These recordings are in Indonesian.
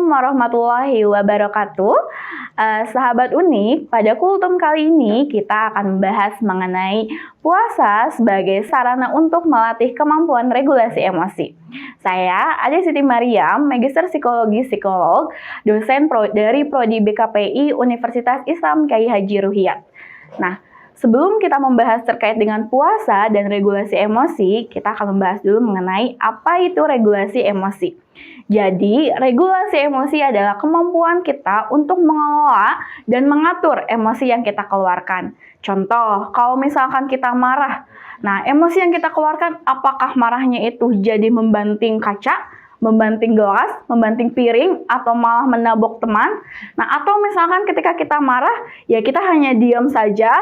Assalamualaikum warahmatullahi wabarakatuh. Sahabat unik, pada kultum kali ini kita akan membahas mengenai puasa sebagai sarana untuk melatih kemampuan regulasi emosi. Saya Ade Siti Mariam, Magister Psikologi Psikolog, dosen dari Prodi BKPI Universitas Islam Kyai Haji Ruhiyat. Nah, sebelum kita membahas terkait dengan puasa dan regulasi emosi, kita akan membahas dulu mengenai apa itu regulasi emosi. Jadi, regulasi emosi adalah kemampuan kita untuk mengelola dan mengatur emosi yang kita keluarkan. Contoh, kalau misalkan kita marah, nah emosi yang kita keluarkan, apakah marahnya itu jadi membanting kaca, membanting gelas, membanting piring, atau malah menabok teman. Nah, atau misalkan ketika kita marah, ya kita hanya diam saja,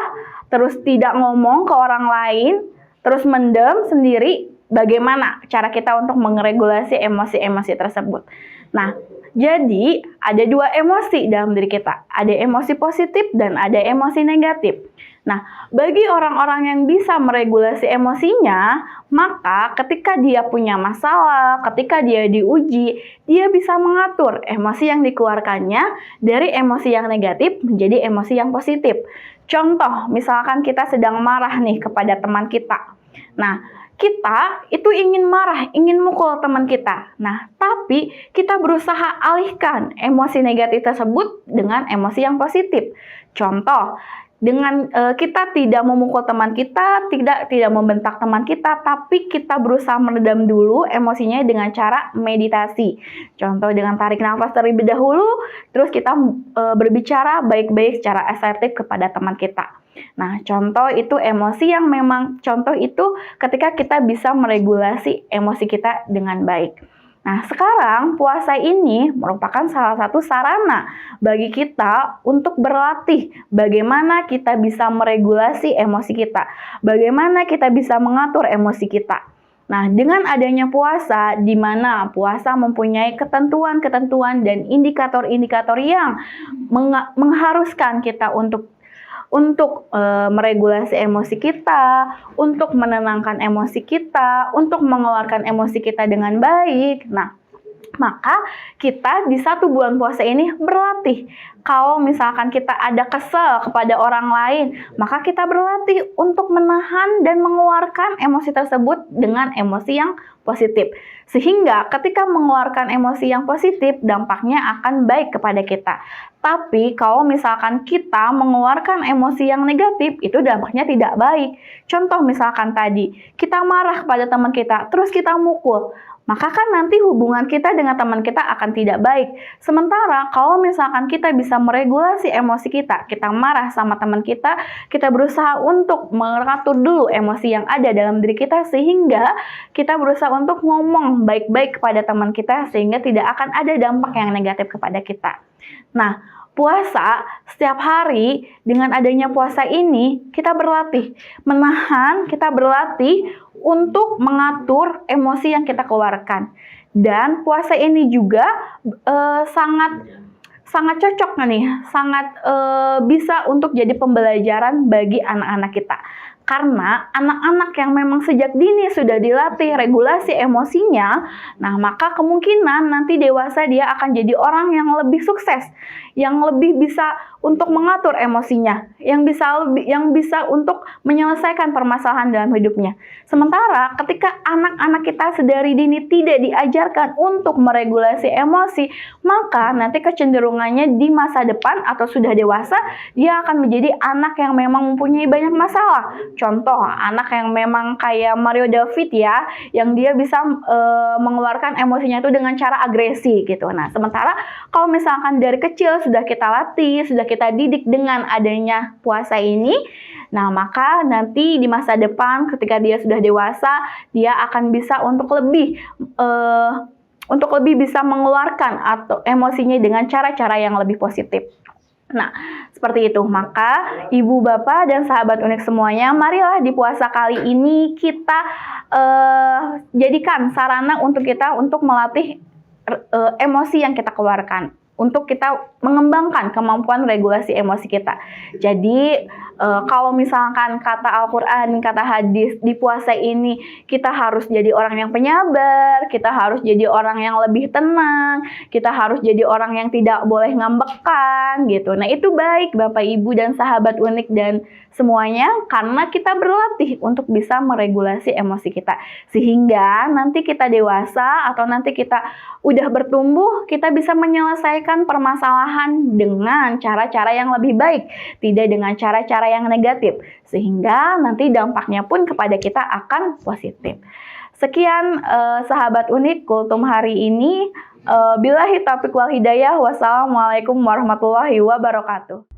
terus tidak ngomong ke orang lain, terus mendem sendiri. Bagaimana cara kita untuk meregulasi emosi-emosi tersebut? Nah, jadi ada dua emosi dalam diri kita. Ada emosi positif dan ada emosi negatif. Nah, bagi orang-orang yang bisa meregulasi emosinya, maka ketika dia punya masalah, ketika dia diuji, dia bisa mengatur emosi yang dikeluarkannya dari emosi yang negatif menjadi emosi yang positif. Contoh, misalkan kita sedang marah nih kepada teman kita. Nah, kita itu ingin marah, ingin mukul teman kita. Nah, tapi kita berusaha alihkan emosi negatif tersebut dengan emosi yang positif. Contoh, dengan kita tidak memukul teman kita, tidak membentak teman kita, tapi kita berusaha meredam dulu emosinya dengan cara meditasi. Contoh dengan tarik nafas terlebih dahulu, terus kita berbicara baik-baik secara asertif kepada teman kita. Nah, contoh itu emosi yang memang contoh itu ketika kita bisa meregulasi emosi kita dengan baik. Nah, sekarang puasa ini merupakan salah satu sarana bagi kita untuk berlatih bagaimana kita bisa meregulasi emosi kita, bagaimana kita bisa mengatur emosi kita. Nah, dengan adanya puasa, di mana puasa mempunyai ketentuan-ketentuan dan indikator-indikator yang mengharuskan kita untuk meregulasi emosi kita, untuk menenangkan emosi kita, untuk mengeluarkan emosi kita dengan baik. Nah, maka kita di 1 bulan puasa ini berlatih. Kalau misalkan kita ada kesel kepada orang lain, maka kita berlatih untuk menahan dan mengeluarkan emosi tersebut dengan emosi yang positif. Sehingga ketika mengeluarkan emosi yang positif, dampaknya akan baik kepada kita. Tapi kalau misalkan kita mengeluarkan emosi yang negatif, itu dampaknya tidak baik. Contoh misalkan tadi, kita marah kepada teman kita, terus kita mukul. Maka kan nanti hubungan kita dengan teman kita akan tidak baik. Sementara kalau misalkan kita bisa meregulasi emosi kita, kita marah sama teman kita berusaha untuk mengatur dulu emosi yang ada dalam diri kita sehingga kita berusaha untuk ngomong baik-baik kepada teman kita sehingga tidak akan ada dampak yang negatif kepada kita. Nah, puasa setiap hari dengan adanya puasa ini kita berlatih menahan, kita berlatih untuk mengatur emosi yang kita keluarkan. Dan puasa ini juga sangat cocok nih, sangat bisa untuk jadi pembelajaran bagi anak-anak kita. Karena anak-anak yang memang sejak dini sudah dilatih regulasi emosinya, nah maka kemungkinan nanti dewasa dia akan jadi orang yang lebih sukses, yang lebih bisa untuk mengatur emosinya, yang bisa untuk menyelesaikan permasalahan dalam hidupnya. Sementara ketika anak-anak kita sedari dini tidak diajarkan untuk meregulasi emosi, maka nanti kecenderungannya di masa depan atau sudah dewasa, dia akan menjadi anak yang memang mempunyai banyak masalah. Contoh, anak yang memang kayak Mario David ya, yang dia bisa mengeluarkan emosinya itu dengan cara agresi gitu. Nah, sementara kalau misalkan dari kecil sudah kita latih, sudah kita didik dengan adanya puasa ini, nah maka nanti di masa depan ketika dia sudah dewasa, dia akan bisa untuk lebih bisa mengeluarkan atau emosinya dengan cara-cara yang lebih positif. Nah, seperti itu. Maka ibu, bapak, dan sahabat unik semuanya, marilah di puasa kali ini kita jadikan sarana untuk kita untuk melatih emosi yang kita keluarkan. untuk kita mengembangkan kemampuan regulasi emosi kita. Jadi kalau misalkan kata Al-Quran, kata hadis di puasa ini kita harus jadi orang yang penyabar, kita harus jadi orang yang lebih tenang, kita harus jadi orang yang tidak boleh ngambekan gitu. Nah itu baik Bapak Ibu dan sahabat unik dan semuanya karena kita berlatih untuk bisa meregulasi emosi kita. Sehingga nanti kita dewasa atau nanti kita udah bertumbuh, kita bisa menyelesaikan permasalahan dengan cara-cara yang lebih baik, tidak dengan cara-cara yang negatif. Sehingga nanti dampaknya pun kepada kita akan positif. Sekian sahabat unik kultum hari ini. Billahi taufiq wal hidayah. Wassalamualaikum warahmatullahi wabarakatuh.